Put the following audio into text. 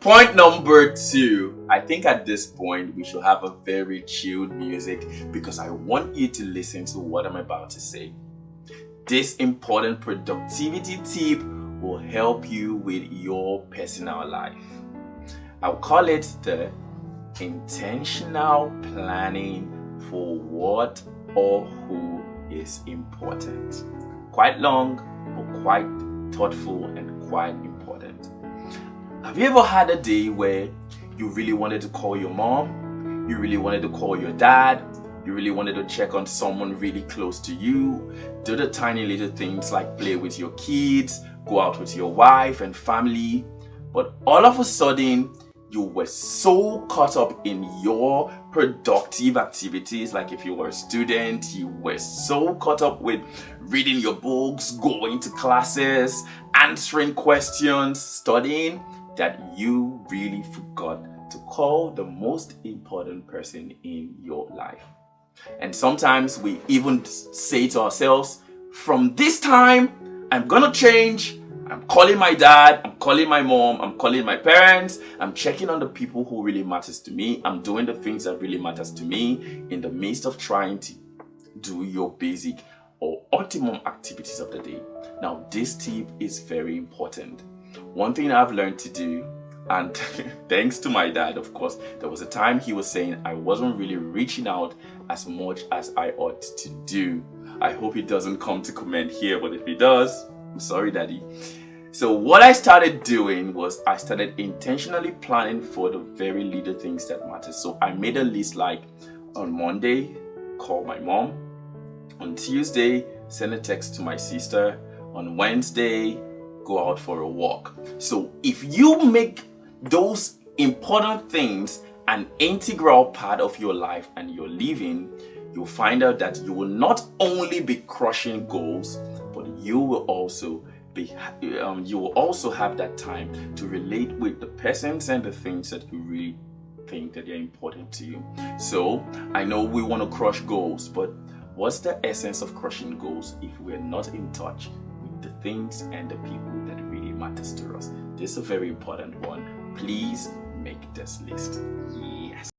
Point number 2. I think at this point we should have a very chilled music because I want you to listen to what I'm about to say. This important productivity tip will help you with your personal life. I'll call it the intentional planning for what or who is important. Quite long, but quite thoughtful and quite important. Have you ever had a day where you really wanted to call your mom, you really wanted to call your dad, you really wanted to check on someone really close to you, do the tiny little things like play with your kids, go out with your wife and family, but all of a sudden you were so caught up in your productive activities, like if you were a student, you were so caught up with reading your books, going to classes, answering questions, studying, that you really forgot to call the most important person in your life. And sometimes we even say to ourselves, from this time, I'm gonna change. I'm calling my dad, I'm calling my mom, I'm calling my parents, I'm checking on the people who really matters to me, I'm doing the things that really matters to me in the midst of trying to do your basic or optimum activities of the day. Now, this tip is very important. One thing I've learned to do, and thanks to my dad, of course, there was a time he was saying I wasn't really reaching out as much as I ought to do. I hope he doesn't come to comment here, but if he does, I'm sorry, Daddy. So what I started doing was I started intentionally planning for the very little things that matter. So I made a list like on Monday, call my mom. On Tuesday, send a text to my sister. On Wednesday, go out for a walk. So if you make those important things an integral part of your life and your living, you'll find out that you will not only be crushing goals, but you will also have that time to relate with the persons and the things that you really think that they're important to you. So I know we want to crush goals, but what's the essence of crushing goals if we're not in touch with the things and the people that really matters to us? This is a very important one. Please make this list.